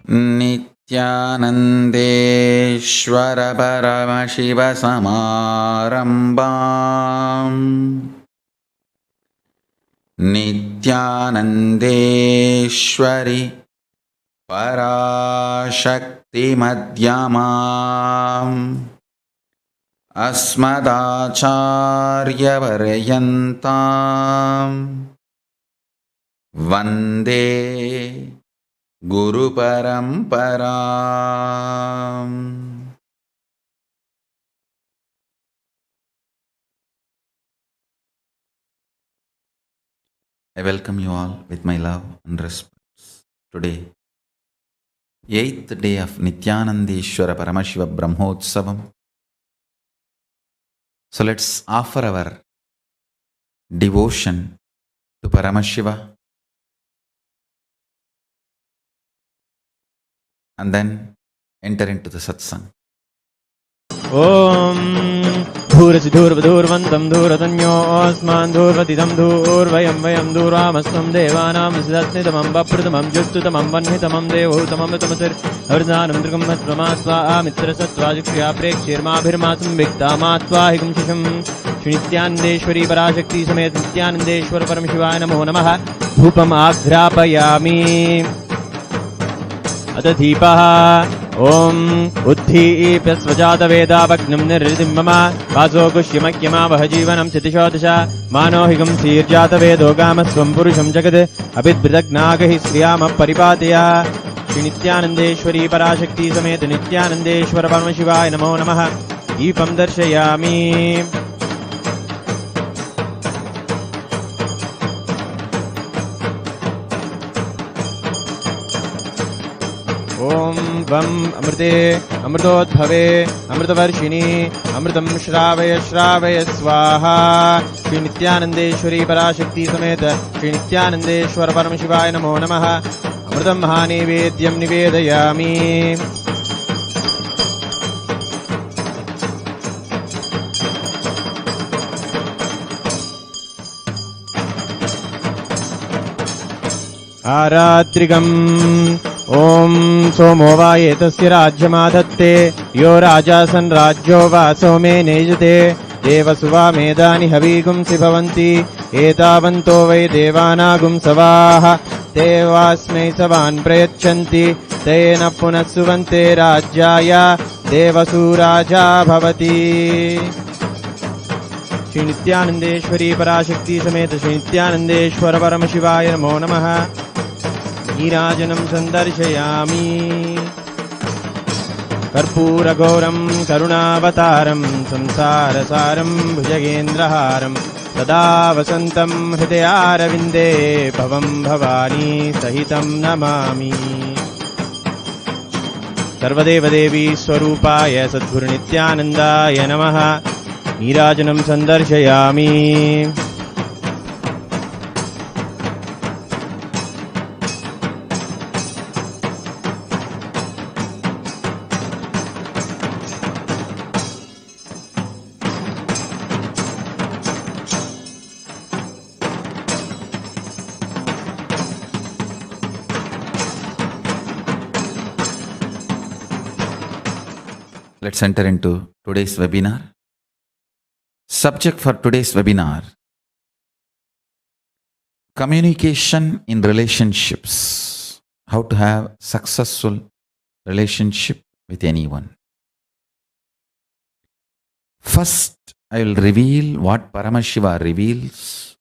नित्यानन्देश्वर परमशिवसमारम्भाम् नित्यानन्देश्वरि पराशक्तिमध्यमाम् अस्मदाचार्यपर्यन्ताम् वन्दे गुरुपरम्पराम्। I welcome you all with my love and respect. Today, 8th day of Nityanandeshwara Paramashiva Brahmotsavam. So let's offer our devotion to Paramashiva and then enter into the satsang. ॐ धूरसिधूर्वधूर्वन्तं धूरतन्योऽस्मान् धूर्वतितं धूर्वयं वयं दूरामस्त्वं देवानां सिदस्नितमं वप्रतमं जुस्तुतमं वह्नितमं देवहूतममृतमतिर्हृदानं दृगम्भस्वमात्वा प्रेक्ष्येर्माभिर्मासं विक्तामात्वाहिकं शिशं श्रीनित्यानन्देश्वरी पराशक्ति समेत नित्यानन्देश्वर परमशिवाय नमो नमः। धूपम् आघ्रापयामि। अथ दीपः। ॐ उत्थीप्यस्वजातवेदावग्नं निर्हृतिं मम वासो गुह्यमह्यमावह जीवनं चितिशोदश मानोहिकं सीर्जातवेदो गामस्वं पुरुषं जगत् अभिद्बृतग्नागहि श्रियामः परिपातय। श्रीनित्यानन्देश्वरी पराशक्ति समेत नित्यानन्देश्वर परमशिवाय नमो नमः। दीपं दर्शयामि। ॐ वं अमृते अमृतोद्भवे अमृतवर्षिणि अमृतं श्रावय श्रावय स्वाहा। श्री नित्यानन्देश्वरी पराशक्ति समेत श्री नित्यानन्देश्वर परमशिवाय नमो नमः। अमृतं महानैवेद्यं निवेदयामि। आरात्रिकम्। ॐ सोमो वा एतस्य राज्यमाधत्ते यो राजा सन् राज्यो वा सोमे नेजते देवसु वा मेधानि हवीगुंसि भवन्ति एतावन्तो वै देवानागुंसवाः ते वास्मै सवान् प्रयच्छन्ति तेन पुनः सुवन्ते राज्याय देवसु राजा भवति। श्री नित्यानन्देश्वरी पराशक्ति समेत श्री नित्यानन्देश्वर परमशिवाय नमो नमः। नीराजनं सन्दर्शयामि। कर्पूरघोरं करुणावतारं संसारसारं भुजगेन्द्रहारं सदा वसन्तं हृदयारविन्दे भवं भवानी सहितं नमामि। सर्वदेवदेवी स्वरूपाय सद्गुरुनित्यानन्दाय नमः। नीराजनं सन्दर्शयामि। Let's enter into today's webinar. Subject for today's webinar: communication in relationships. How to have successful relationship with anyone. First, I will reveal what Paramashiva reveals.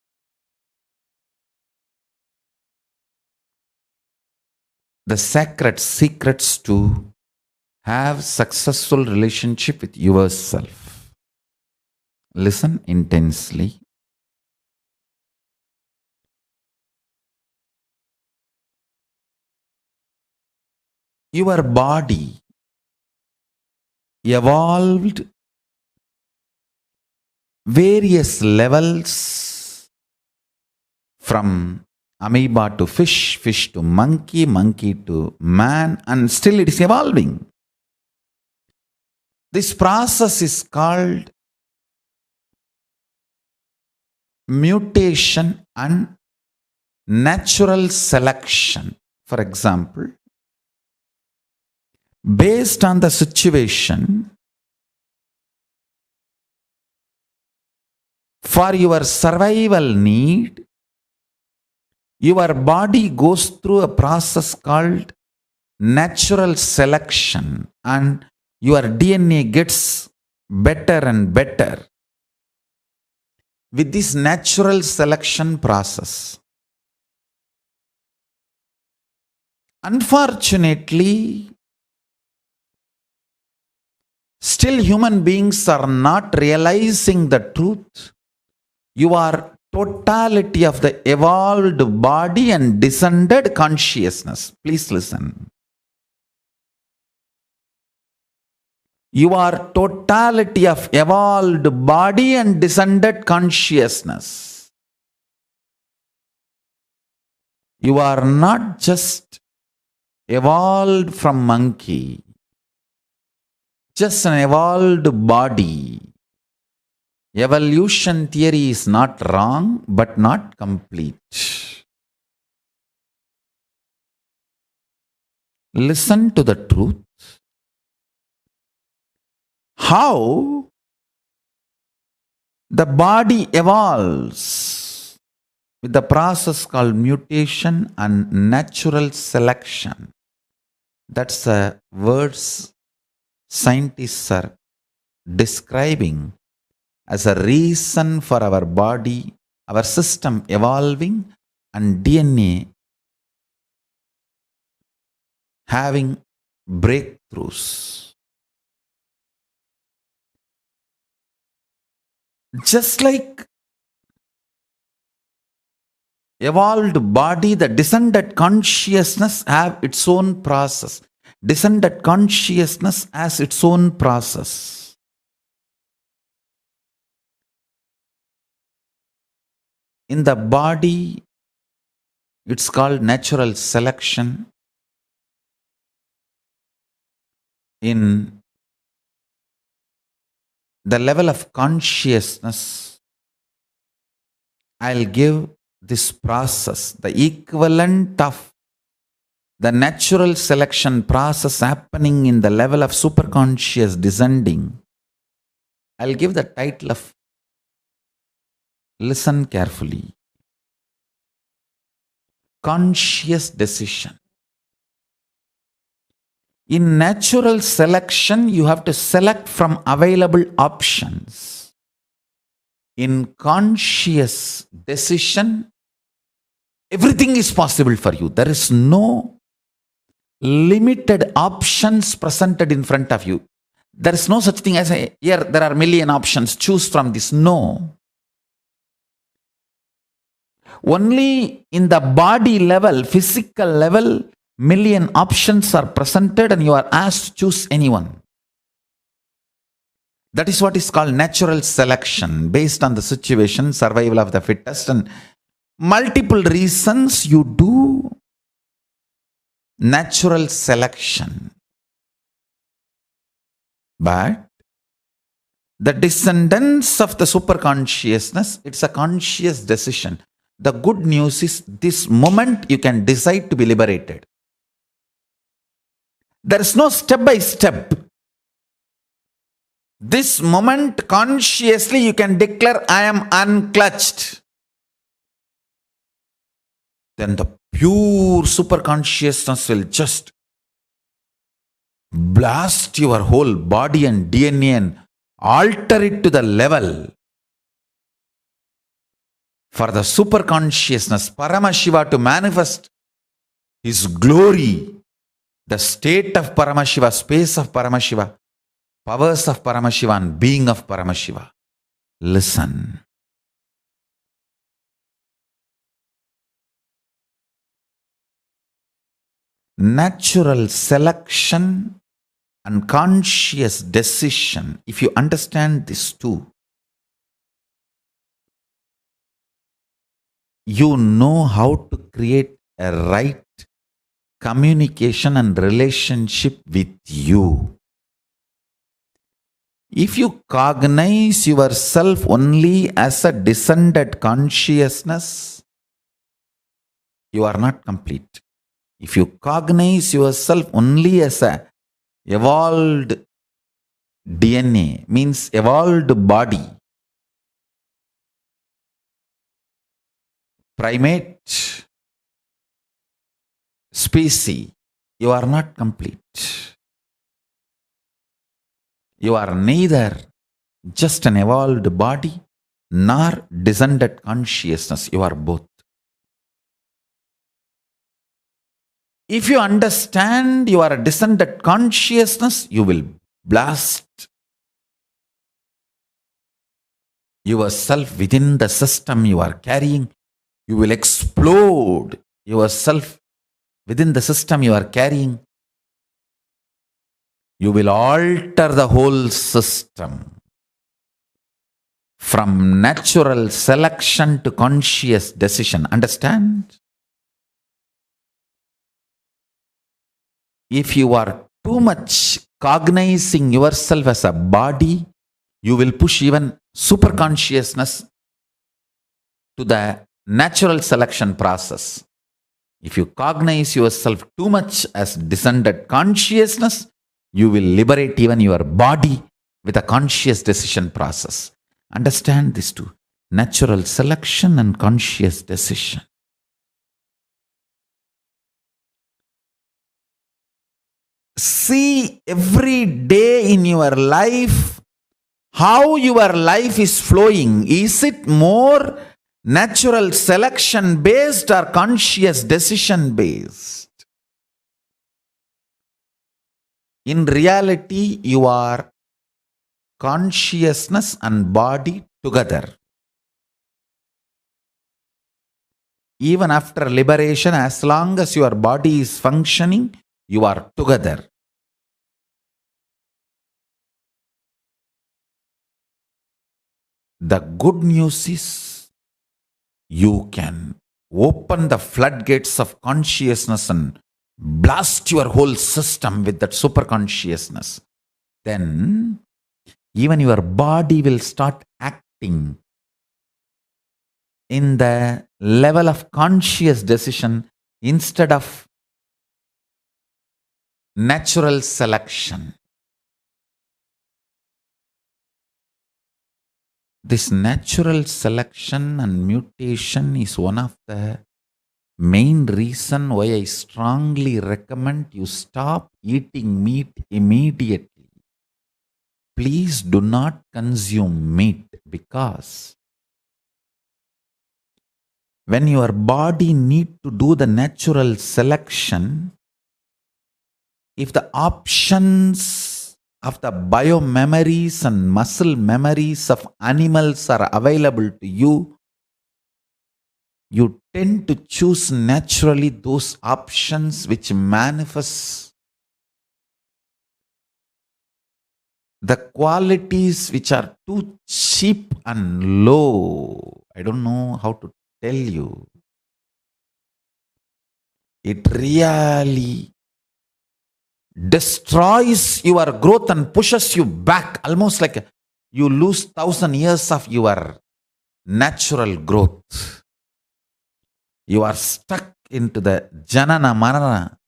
The sacred secrets to have successful relationship with yourself. Listen intensely. Your body evolved various levels from amoeba to fish, fish to monkey, monkey to man, and still it is evolving. This process is called mutation and natural selection. For example, based on the situation, for your survival need, your body goes through a process called natural selection, and your DNA gets better and better with this natural selection process. Unfortunately, still human beings are not realizing the truth. You are totality of the evolved body and descended consciousness. Please listen. You are totality of evolved body and descended consciousness. You are not just evolved from monkey, just an evolved body. Evolution theory is not wrong, but not complete. Listen to the truth. How the body evolves with the process called mutation and natural selection. That's the words scientists are describing as a reason for our body, our system evolving, and DNA having breakthroughs. Just like evolved body, the descended consciousness have its own process. Descended consciousness has its own process. In the body, it's called natural selection. In the level of consciousness, I'll give this process, the equivalent of the natural selection process happening in the level of superconscious descending. I'll give the title of, listen carefully, conscious decision. In natural selection, you have to select from available options. In conscious decision, everything is possible for you. There is no limited options presented in front of you. There is no such thing as here there are million options, choose from this. No. Only in the body level, physical level, million options are presented and you are asked to choose anyone. That is what is called natural selection, based on the situation, survival of the fittest, and multiple reasons you do natural selection. But the descendants of the superconsciousness, it's a conscious decision. The good news is this moment you can decide to be liberated. There is no step by step. This moment consciously you can declare, I am unclutched. Then the pure superconsciousness will just blast your whole body and DNA and alter it to the level for the superconsciousness, Paramashiva, to manifest his glory, the state of Paramashiva, space of Paramashiva, powers of Paramashiva, and being of Paramashiva. Listen. Natural selection and conscious decision, if you understand these two, you know how to create a right communication and relationship with you. If you cognize yourself only as a descended consciousness, you are not complete. If you cognize yourself only as a evolved DNA means evolved body. Primate species, you are not complete. You are neither just an evolved body nor descended consciousness. You are both. If you understand you are a descended consciousness, you will blast yourself within the system you are carrying. You will explode yourself within the system you are carrying. You will alter the whole system from natural selection to conscious decision. Understand? If you are too much cognizing yourself as a body, you will push even superconsciousness to the natural selection process. If you cognize yourself too much as descended consciousness, you will liberate even your body with a conscious decision process. Understand these two: natural selection and conscious decision. See every day in your life how your life is flowing. Is it more natural selection based or conscious decision based? In reality, you are consciousness and body together. Even after liberation, as long as your body is functioning, you are together. The good news is you can open the floodgates of consciousness and blast your whole system with that super consciousness. Then even your body will start acting in the level of conscious decision instead of natural selection. This natural selection and mutation is one of the main reason why I strongly recommend you stop eating meat immediately. Please do not consume meat, because when your body need to do the natural selection, if the options of the biomemories and muscle memories of animals are available to you, you tend to choose naturally those options which manifest the qualities which are too cheap and low. I don't know how to tell you. It really destroys your growth and pushes you back, almost like you lose 1,000 years of your natural growth. You are stuck into the janana marana,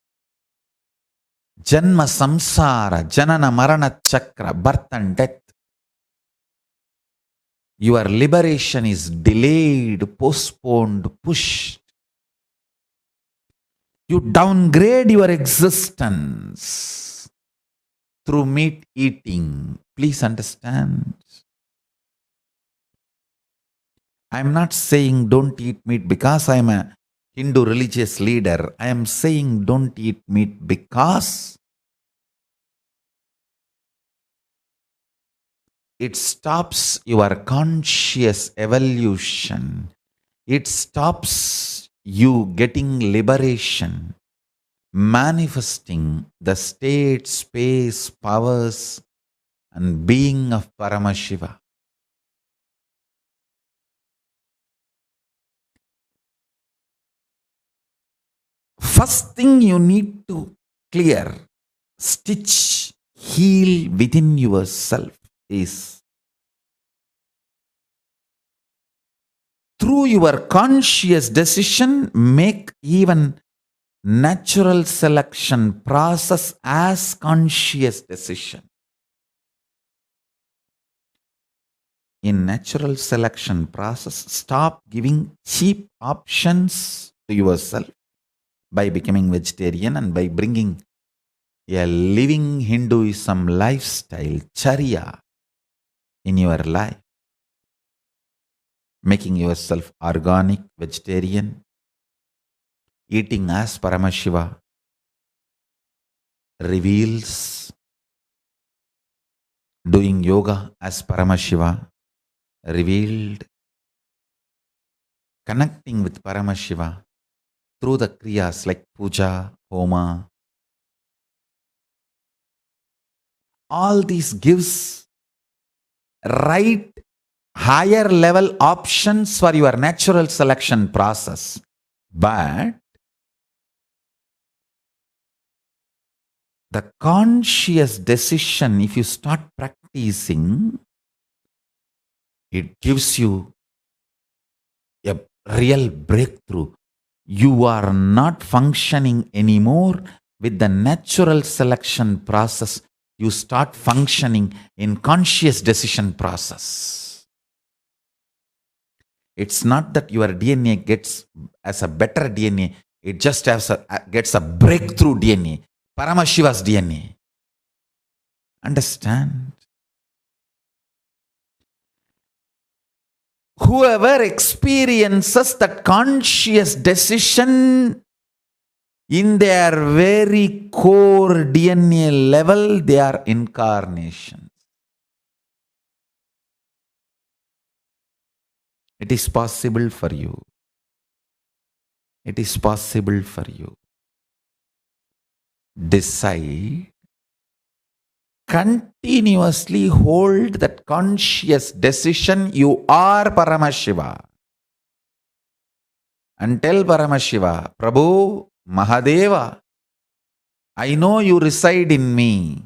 janma samsara, janana marana chakra, birth and death. Your liberation is delayed, postponed, pushed. You downgrade your existence through meat eating. Please understand. I'm not saying don't eat meat because I'm a Hindu religious leader. I am saying don't eat meat because it stops your conscious evolution. It stops you getting liberation, manifesting the state, space, powers, and being of Paramashiva. First thing you need to clear, stitch, heal within yourself is through your conscious decision, make even natural selection process as conscious decision. In natural selection process, stop giving cheap options to yourself by becoming vegetarian and by bringing a living Hinduism lifestyle, charya, in your life. Making yourself organic, vegetarian, eating as Paramashiva reveals, doing yoga as Paramashiva revealed, connecting with Paramashiva through the kriyas like puja, homa. All these gives right higher level options for your natural selection process. But the conscious decision, if you start practicing, it gives you a real breakthrough. You are not functioning anymore with the natural selection process. You start functioning in conscious decision process. It's not that your DNA gets as a better DNA. It just gets a breakthrough DNA. Paramashiva's DNA. Understand? Whoever experiences that conscious decision in their very core DNA level, they are incarnations. It is possible for you. It is possible for you. Decide, continuously hold that conscious decision, you are Paramashiva. And tell Paramashiva, Prabhu, Mahadeva, I know you reside in me.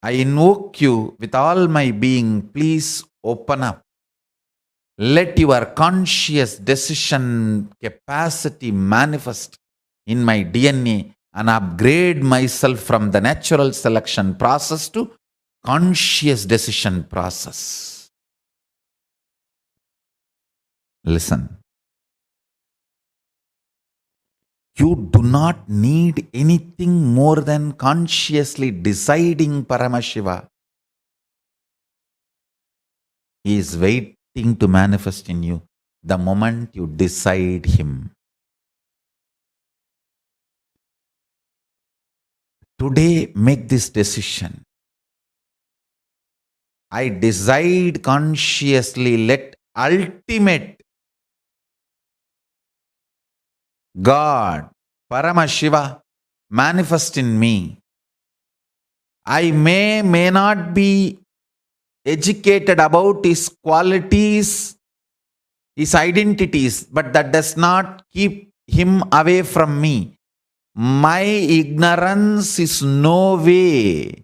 I invoke you with all my being. Please open up. Let your conscious decision capacity manifest in my DNA and upgrade myself from the natural selection process to conscious decision process. Listen. You do not need anything more than consciously deciding Paramashiva. He is waiting to manifest in you the moment you decide Him. Today, make this decision. I decide consciously, let ultimate God, Paramashiva, manifest in me. I may not be educated about His qualities, His identities, but that does not keep Him away from me. My ignorance is no way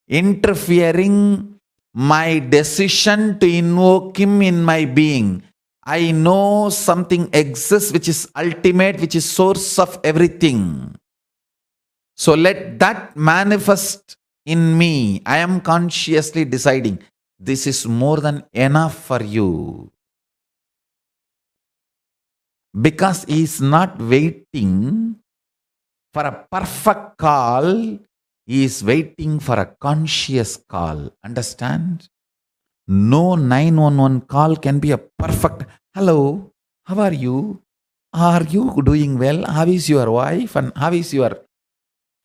interfering my decision to invoke Him in my being. I know something exists which is ultimate, which is source of everything. So let that manifest in me. I am consciously deciding this is more than enough for you. Because He is not waiting for a perfect call, He is waiting for a conscious call. Understand? No 911 call can be a perfect, hello, how are you? Are you doing well? How is your wife? And how is your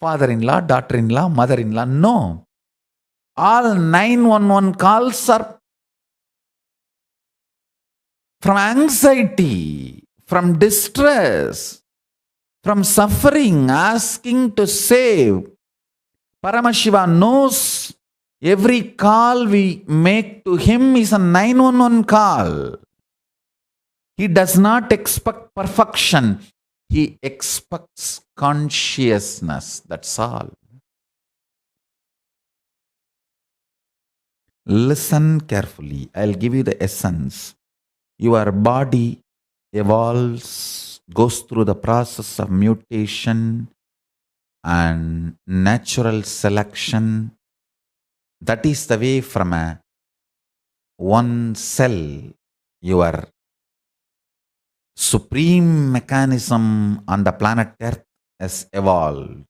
father-in-law, daughter-in-law, mother-in-law? No. All 911 calls are from anxiety, from distress, from suffering, asking to save. Paramashiva knows every call we make to Him is a 911 call. He does not expect perfection. He expects consciousness. That's all. Listen carefully. I'll give you the essence. Your body evolves goes through the process of mutation and natural selection. That is the way from a one cell, your supreme mechanism on the planet Earth has evolved.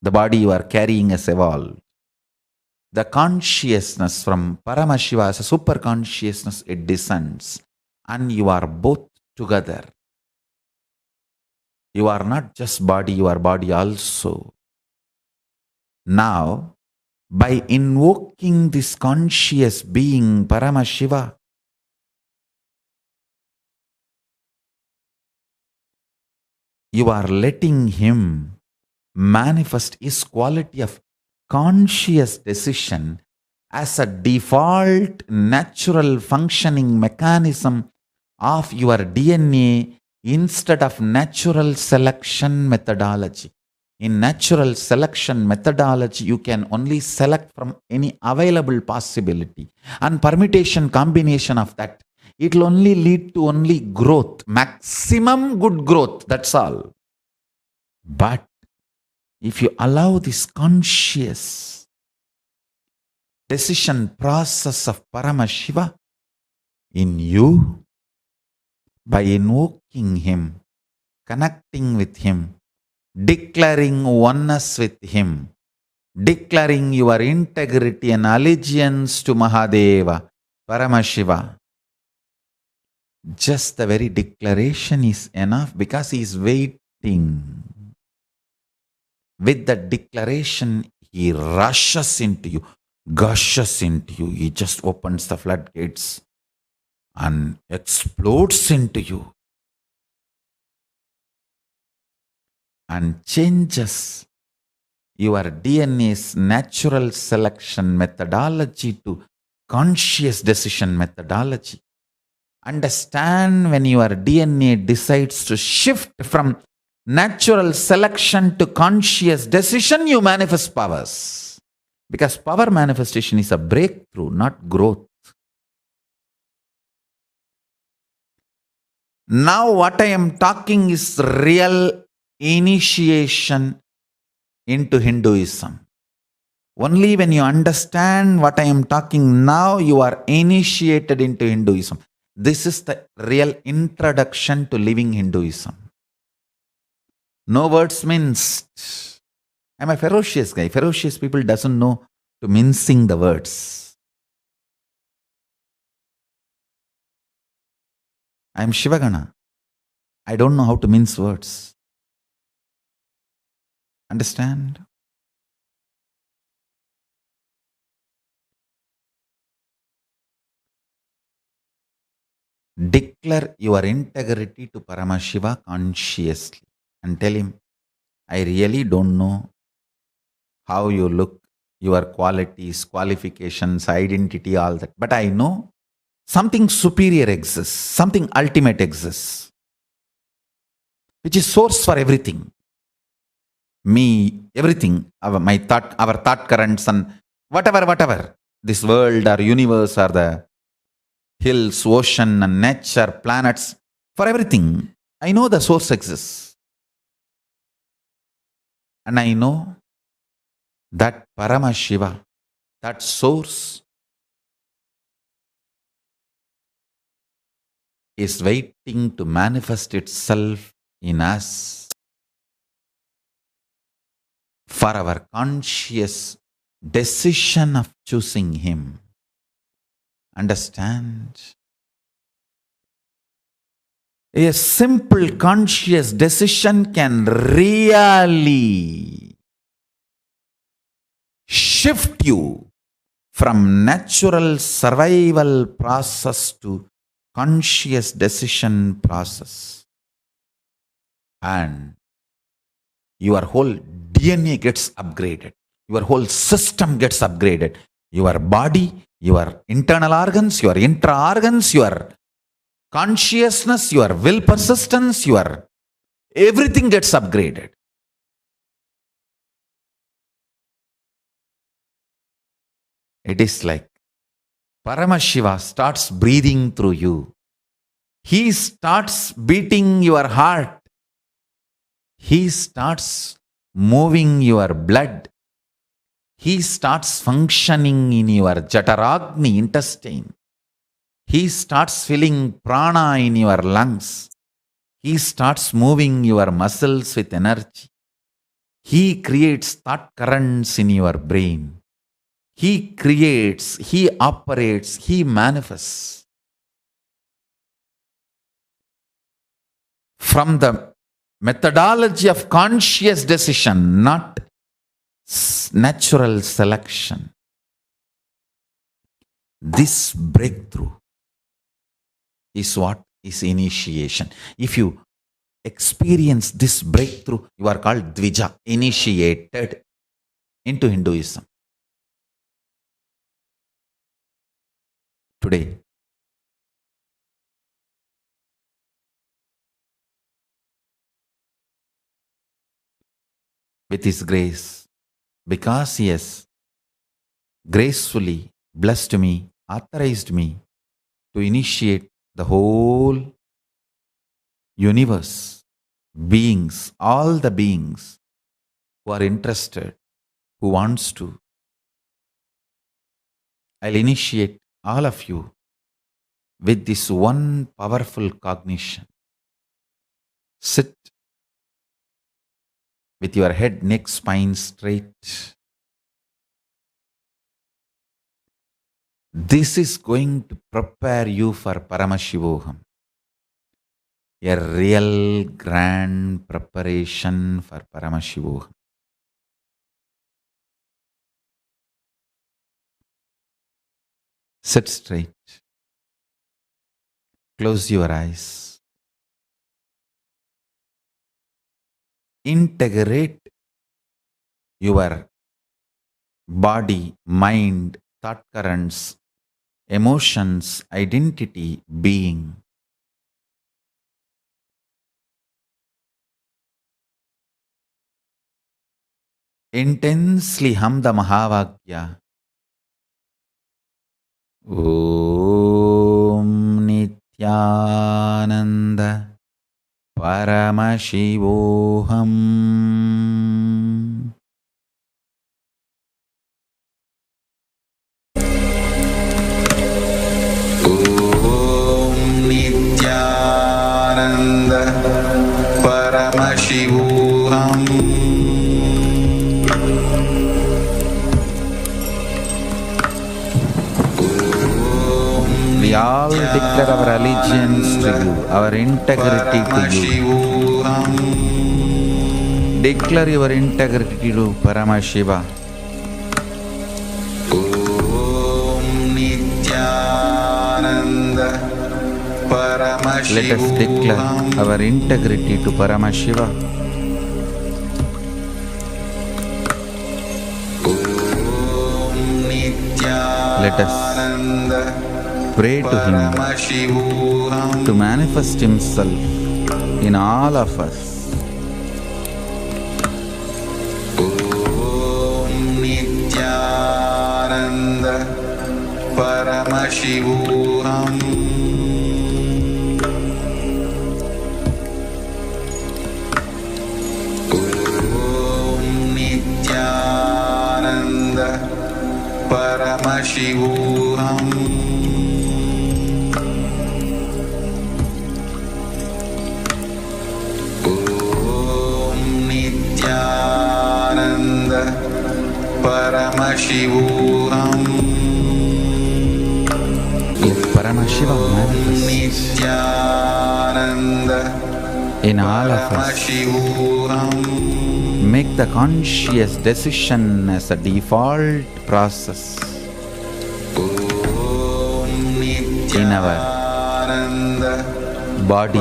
The body you are carrying has evolved. The consciousness from Paramashiva as a super consciousness, it descends, and you are both together. You are not just body, you are body also. Now, by invoking this conscious being, Paramashiva, you are letting him manifest his quality of conscious decision as a default natural functioning mechanism of your DNA instead of natural selection methodology. In natural selection methodology, you can only select from any available possibility, and permutation combination of that. It will only lead to only growth, maximum good growth, that's all. But if you allow this conscious decision process of Paramashiva in you, by invoking him, connecting with him, declaring oneness with him, declaring your integrity and allegiance to Mahadeva, Paramashiva, just the very declaration is enough, because he is waiting. With that declaration, he rushes into you, gushes into you. He just opens the floodgates and explodes into you and changes your DNA's natural selection methodology to conscious decision methodology. Understand, when your DNA decides to shift from natural selection to conscious decision, you manifest powers. Because power manifestation is a breakthrough, not growth. Now what I am talking is real initiation into Hinduism. Only when you understand what I am talking now, you are initiated into Hinduism. This is the real introduction to living Hinduism. No words minced. I'm a ferocious guy. Ferocious people doesn't know to mincing the words. I'm Shivagana. I don't know how to mince words. Understand? Declare your integrity to Paramashiva consciously and tell him, I really don't know how you look, your qualities, qualifications, identity, all that. But I know something superior exists, something ultimate exists, which is source for everything. Me, everything, my thought, our thought currents and whatever, this world or universe or the hills, ocean and nature, planets, for everything, I know the source exists. And I know that Paramashiva, that source, is waiting to manifest itself in us for our conscious decision of choosing him. Understand? A simple conscious decision can really shift you from natural survival process to conscious decision process. And your whole DNA gets upgraded. Your whole system gets upgraded. Your body, your internal organs, your intra-organs, your consciousness, your will persistence, your everything gets upgraded. It is like Paramashiva starts breathing through you. He starts beating your heart. He starts moving your blood. He starts functioning in your Jataragni intestine. He starts filling prana in your lungs. He starts moving your muscles with energy. He creates thought currents in your brain. He creates, he operates, he manifests. From the methodology of conscious decision, not natural selection. This breakthrough is what is initiation. If you experience this breakthrough, you are called Dvija, initiated into Hinduism. Today, with His grace, because He has gracefully blessed me, authorized me to initiate the whole universe, beings, all the beings who are interested, who wants to. I'll initiate all of you with this one powerful cognition. Sit with your head, neck, spine straight. This is going to prepare you for Paramashivoham. A real grand preparation for Paramashivoham. Sit straight. Close your eyes. Integrate your body, mind, thought currents, emotions, identity, being. Intensely hum the Mahavagya. Om Nityananda Paramashivoham. Om Nityananda Paramashivoham. We all declare our allegiance to you, our integrity to you. Declare your integrity to Paramashiva. Let us declare our integrity to Paramashiva. Let us pray to Him to manifest Himself in all of us. Om Nityananda Paramashivoham. Om Nityananda Paramashivoham. Nityananda Paramashivoham. Let Paramashiva manifest in all of us. Make the conscious decision as a default process in our body,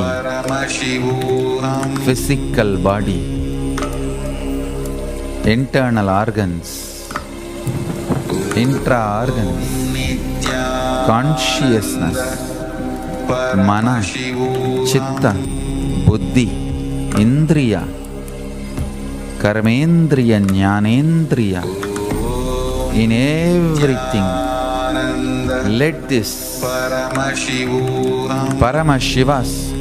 physical body, internal organs, intra-organs, consciousness, mana, chitta, buddhi, indriya, karmendriya, jnanendriya, in everything Let this Paramashiva's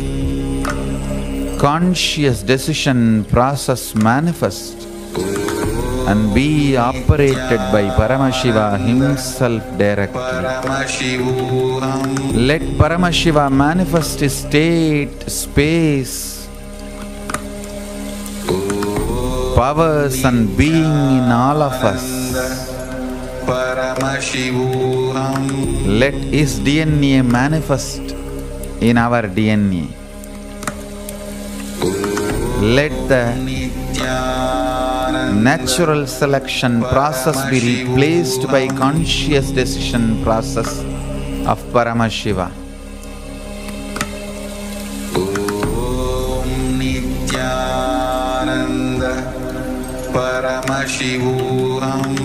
conscious decision process manifest and be operated by Paramashiva himself directly. Let Paramashiva manifest his state, space, powers and being in all of us. Let his DNA manifest in our DNA. Let the natural selection process be replaced by conscious decision process of Paramashiva. Om Nityananda Paramashivoham.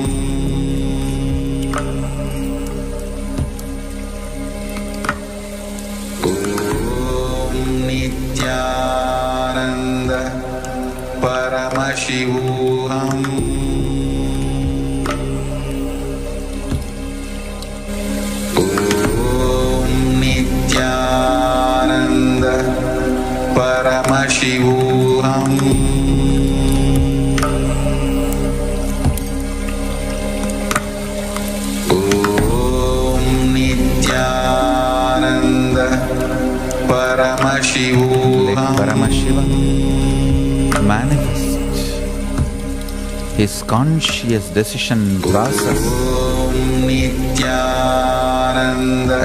Om Nityananda Paramashivoham. Om Nityananda Paramashivoham. Om Nityananda Paramashivoham. Let Paramashiva manifest his conscious decision process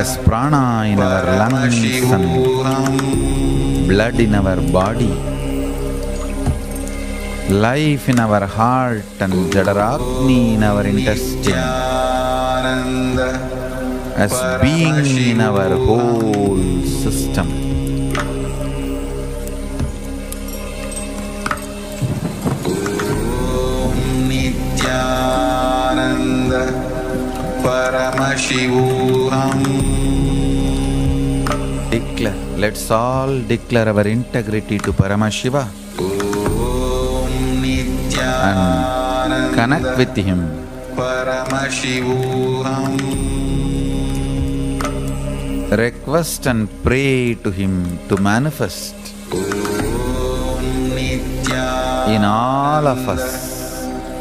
as prana in our lungs and blood in our body, life in our heart and Jadaragni in our intestine, as being in our whole system. Nityananda Paramashivoham. Declare, let's all declare our integrity to Paramashiva and connect with him. Paramashivoham. Request and pray to him to manifest in all of us.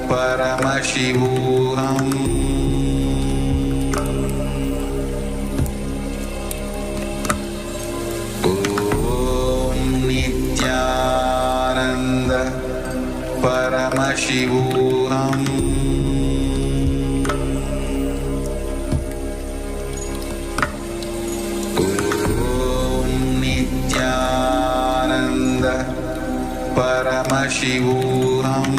Paramashivoham. Om Nityananda Paramashivoham. Om Nityananda Paramashivoham.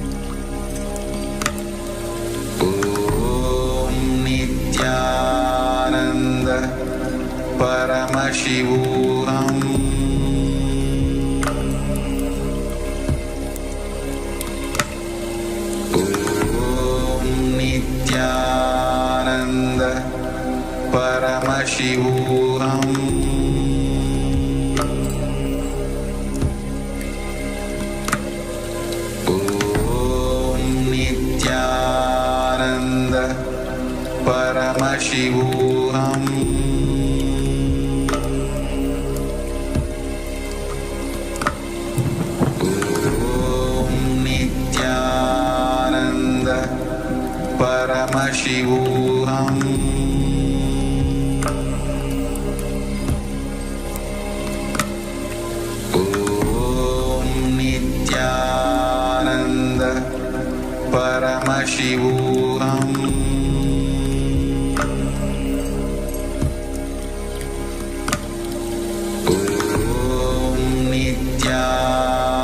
Nityananda Paramashivoham. Om Nityananda Paramashivoham. Om Nityananda Paramashivoham. Om Nityananda Paramashivoham. Om Nityananda Paramashivoham.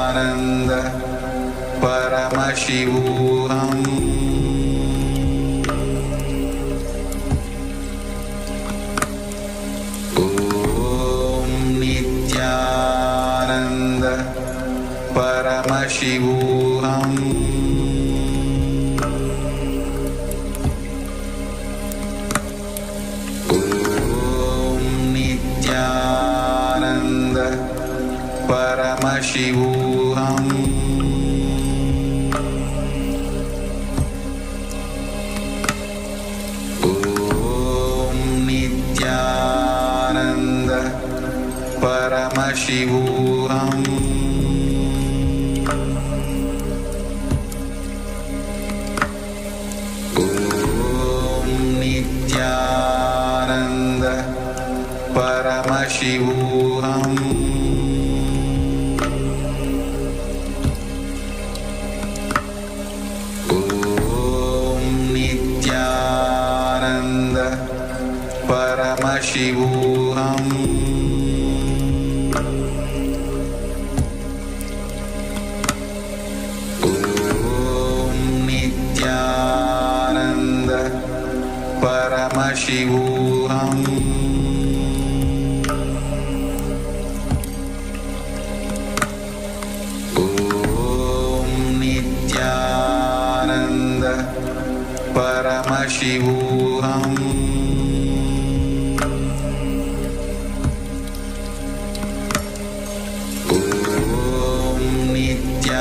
Nityananda Paramashivoham. Om Nityananda Paramashivoham. Om Nityananda Paramashivoham. परमशिवोऽहम् ॐ नित्यानन्द परमशिवोऽहम् ॐ नित्यानन्द परमशिवोऽहम् परमशिवोऽहम् ॐ नित्यानन्द परमशिवोऽहम् ॐ नित्यानन्द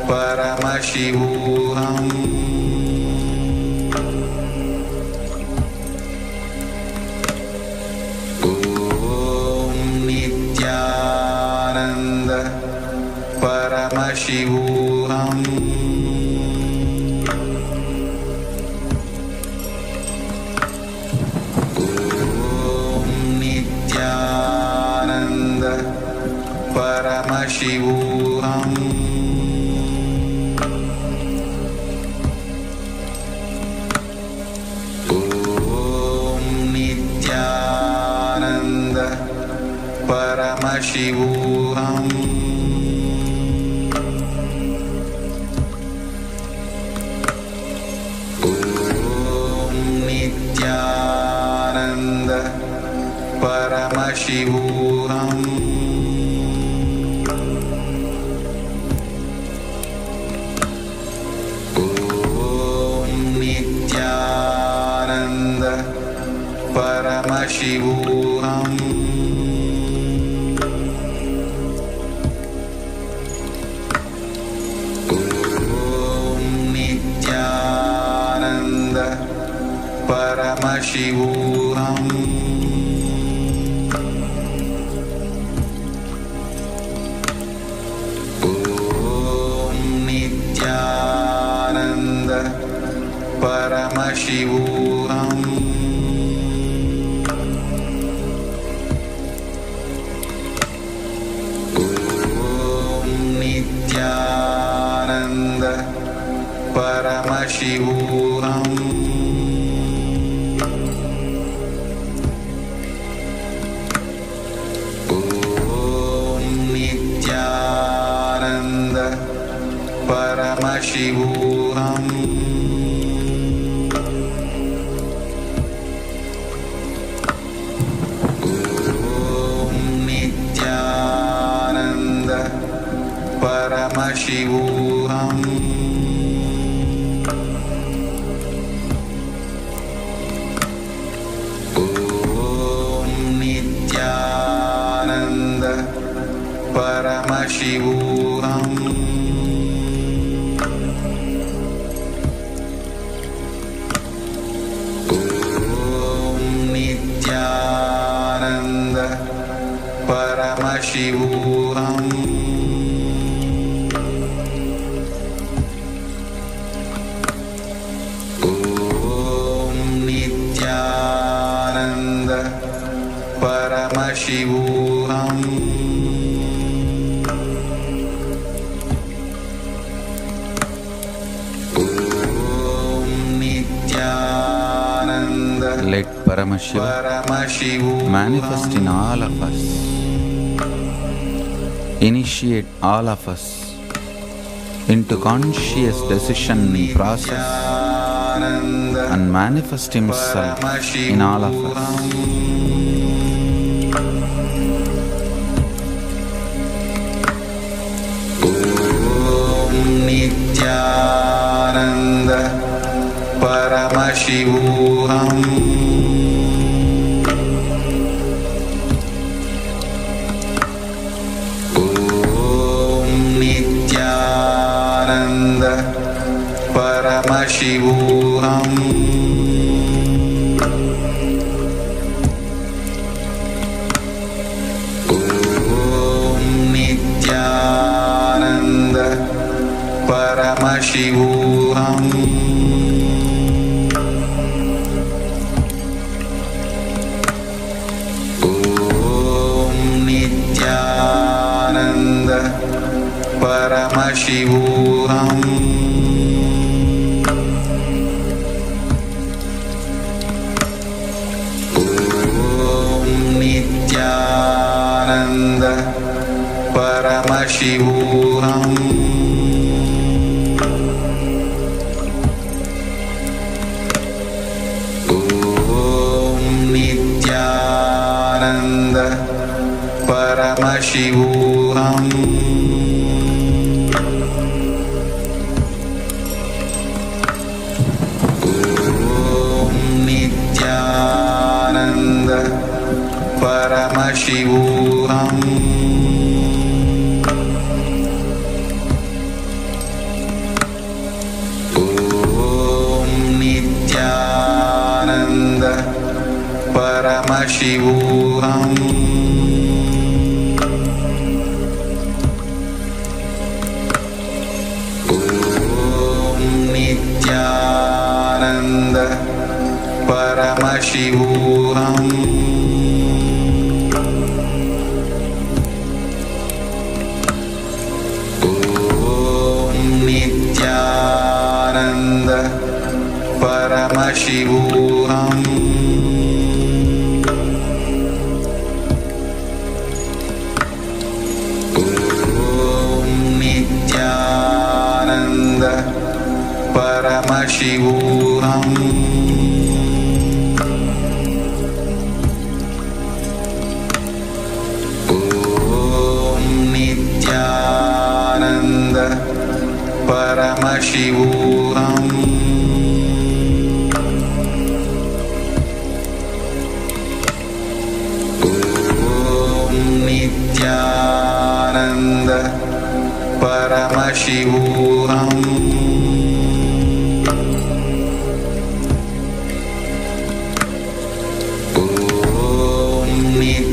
परमशिवोऽहम् परमशिवोऽहम् ॐ नित्यानन्द परमशिवोऽहम् ॐ नित्यानन्द परमशिवोऽहम् नित्यानन्द परमशिवोऽहम् ॐ नित्यानन्द परमशिवोऽहम् ॐ नित्यानन्द परमशिवोऽहम् ॐ नित्यानन्द परमशिवोऽहम् ॐ नित्यानन्द परमशिवोऽहम् परमशिवोऽहम् ॐ नित्यानन्द परमशिवोऽहम् ॐ नित्यानन्द परमशिवोऽहम् नित्यानन्द परमशिवोऽहम् ॐ नित्यानन्द परमशिवोऽहम् ॐ Nityanand Let Paramashiva manifest in all of us, initiate all of us into conscious decision process and manifest Himself in all of us. Nityanand परमशिवोऽहम् ॐ नित्यानन्द परमशिवोऽहम् ॐ परमशिवोऽहम् ॐ नित्यानन्द परमशिवोऽहम् नित्यानन्द परमशिवोऽहम् ॐ नित्यानन्द परमशिवोऽहम् नित्यानन्द परमशिवोऽहम् ॐ नित्यानन्द परमशिवोऽहम् ॐ नित्यानन्द परमशिवोऽहम् नित्यानन्द परमशिवोऽहम् ॐ नित्यानन्द परमशिवोऽहम् ॐ नित्यानन्द परमशिवोऽहम् ॐ नित्यानन्द परमशिवोऽहम् ॐ नित्यानन्द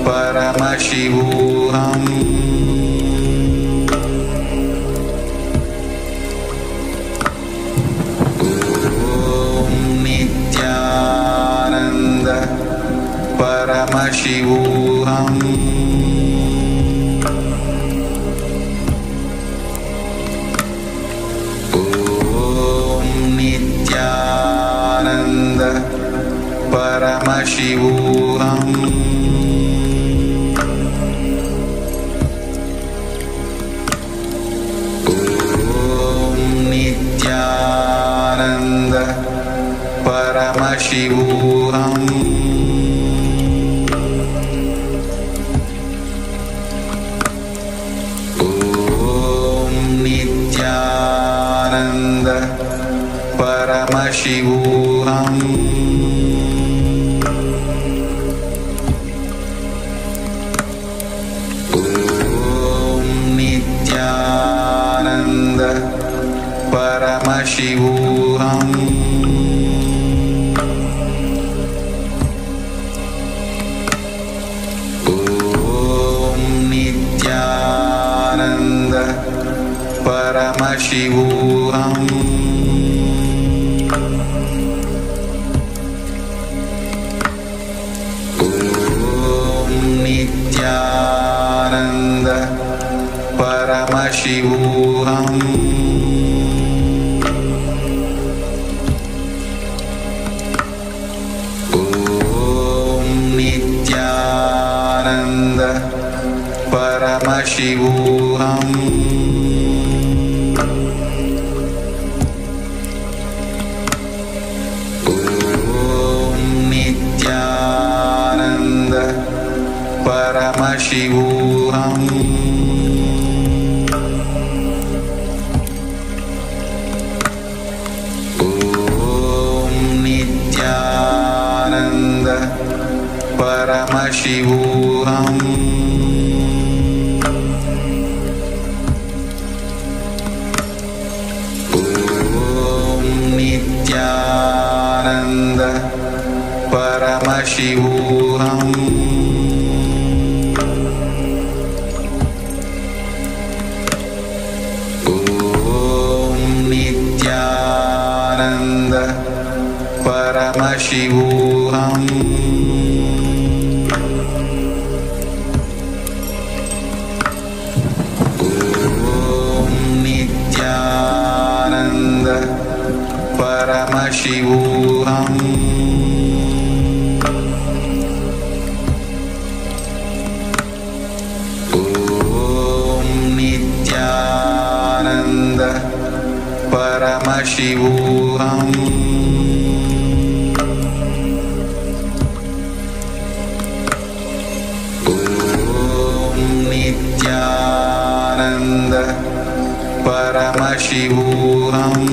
परमशिवोऽहम् नित्यानन्द परमशिवोऽहम् ॐ नित्यानन्द परमशिवोऽहम् ॐ नित्यानन्द परमशिवोऽहम् ॐ नित्यानन्द परमशिवोऽहम् ॐ नित्यानन्द परमशिवोऽहम् ॐ नित्यानन्द परमशिवोऽहम् ॐ नित्यानन्द परमशिवोऽहम् ॐ नित्यानन्द परमशिवोऽहम् ॐ नित्यानन्द परमशिवोऽहम् ॐ नित्यानन्द परमशिवोऽहम् ॐ नित्यानन्द परमशिवोऽहम् ॐ परमशिवोऽहम् ॐ नित्यानन्द परमशिवोऽहम् परमशिवोऽहम् ॐ नित्यानन्द परमशिवोऽहम्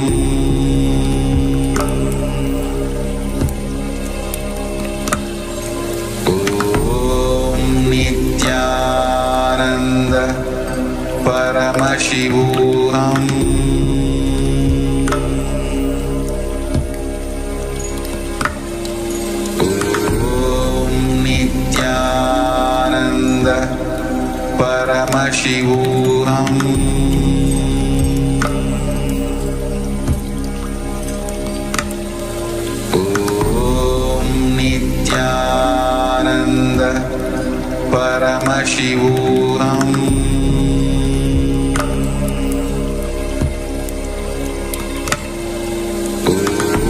ॐ नित्यानन्द परमशिवोऽहम् परमशिवोऽहम् ॐ नित्यानन्द परमशिवोऽहम्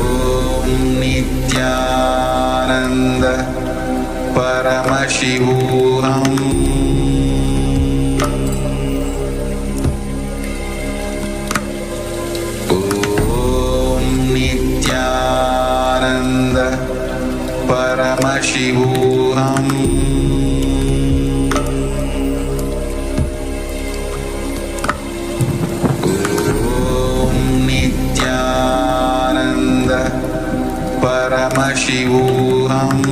ॐ नित्यानन्द परमशिवोऽहम् परमशिवोऽहम् ॐ नित्यानन्द परमशिवोऽहम्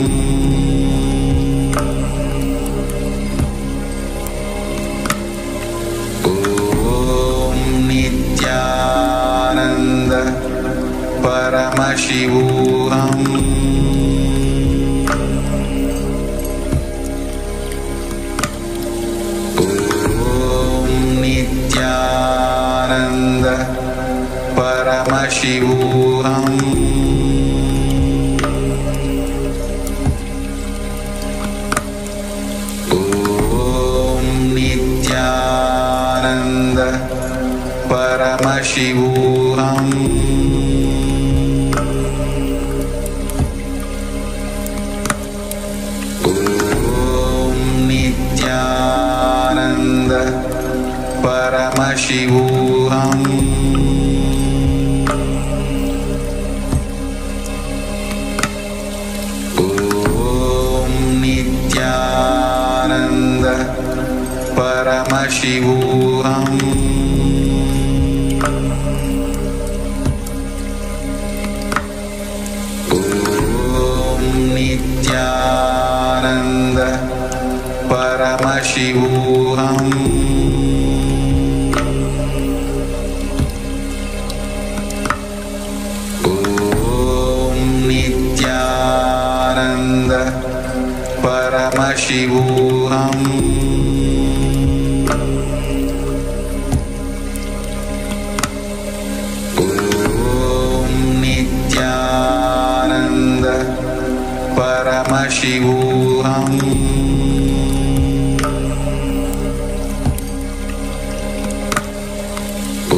ॐ नित्यानन्द परमशिवोऽहम् नित्यानन्द परमशिवोऽहम् ॐ नित्यानन्द परमशिवोऽहम् ॐ नित्यानन्द परमशिवोऽहम् ॐ नित्यानन्द परमशिवोऽहम् ॐ नित्यानन्द परमशिवोऽहम् नित्यानन्द परमशिवोऽहम् ॐ नित्यानन्द परमशिवोऽहम्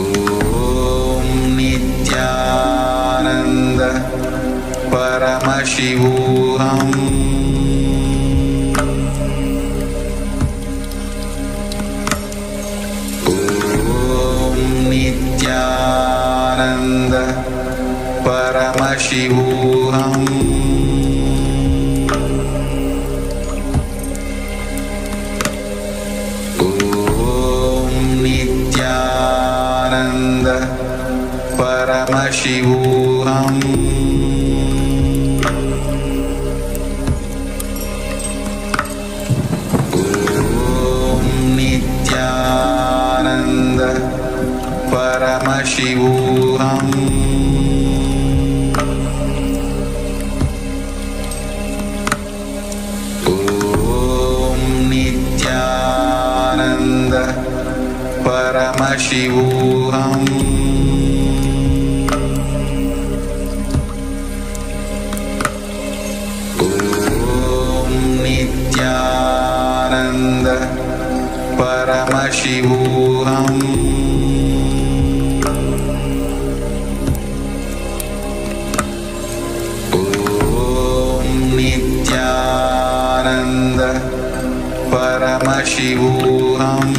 ॐ नित्यानन्द परमशिवोऽहम् ॐ नित्यानन्द परमशिवोऽहम् ॐ नित्यानन्द परमशिवोऽहम् नित्यानन्द परमशिवोऽहम् ॐ नित्यानन्द परमशिवोऽहम् ॐ नित्यानन्द परमशिवोऽहम् ॐ नित्यानन्द परमशिवोऽहम्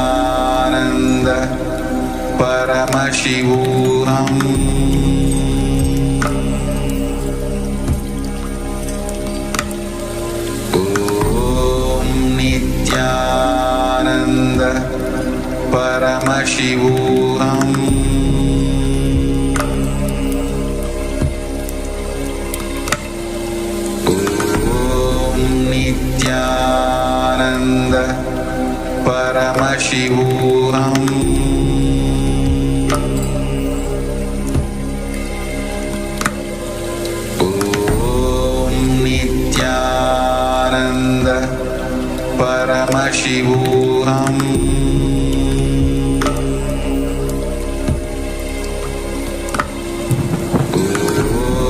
नित्यानन्द परमशिवोऽहम् ॐ नित्यानन्द परमशिवोऽहम् ॐ नित्यानन्द परमशिवोऽहम् ॐ नित्यानन्द परमशिवोऽहम्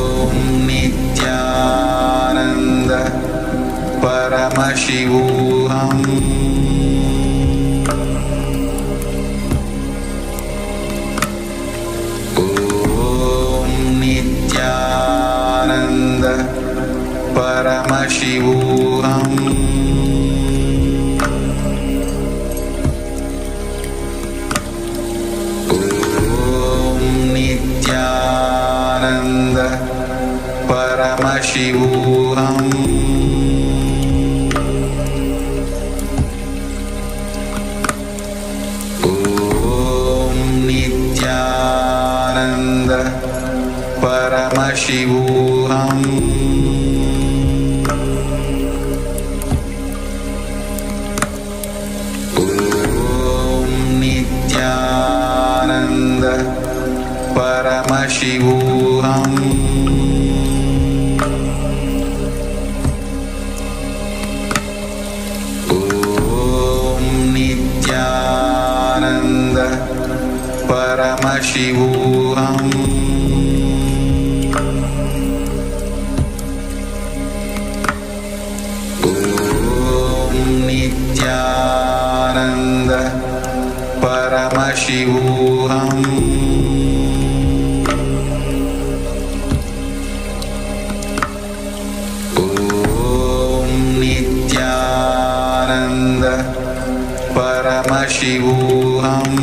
ॐ नित्यानन्द परमशिवोऽहम् ॐ नित्यानन्द परमशिवोऽहम् ॐ नित्यानन्द परमशिवोऽहम् ॐ नित्यानन्द परमशिवोऽहम् ॐ नित्यानन्द परमशिवोऽहम् ॐ नित्यानन्द परमशिवोऽहम् ॐ नित्यानन्द परमशिवोऽहम् ॐ नित्यानन्द परमशिवोऽहम्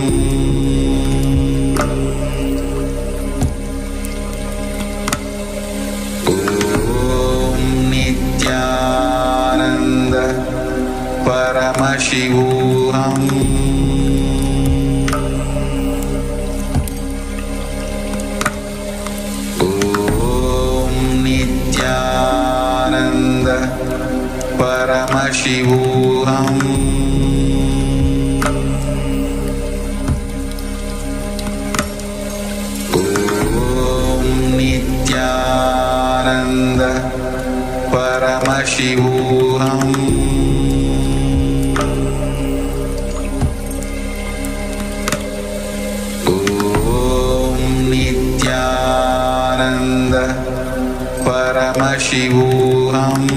ॐ नित्यानन्द परमशिवोऽहम् ॐ नित्यानन्द परमशिवोऽहम् ॐ नित्यानन्द परमशिवोऽहम् ॐ नित्यानन्द परमशिवोऽहम्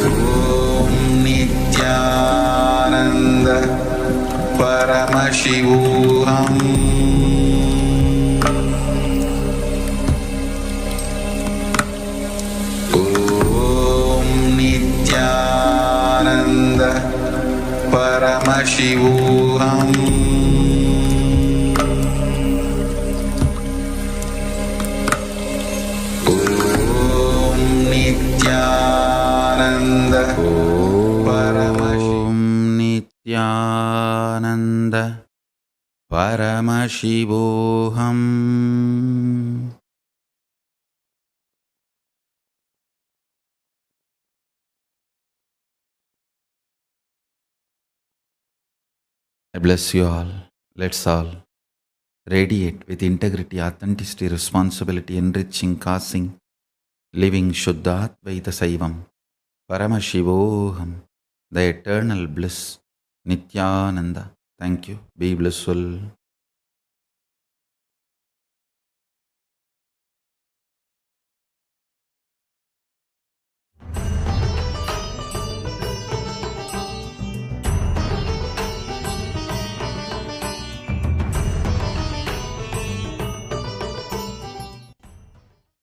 ॐ नित्यानन्द परमशिवोऽहम् ॐ नित्यानन्द परमशिवोऽहम् ॐ नित्यानन्द नित्यानन्द परमशिवोऽहम् I bless you all. Let's all radiate with integrity, authenticity, responsibility, enriching, causing, living Shuddha Advaita Saivam Paramashivoham, the eternal bliss, Nityananda. Thank you. Be blissful.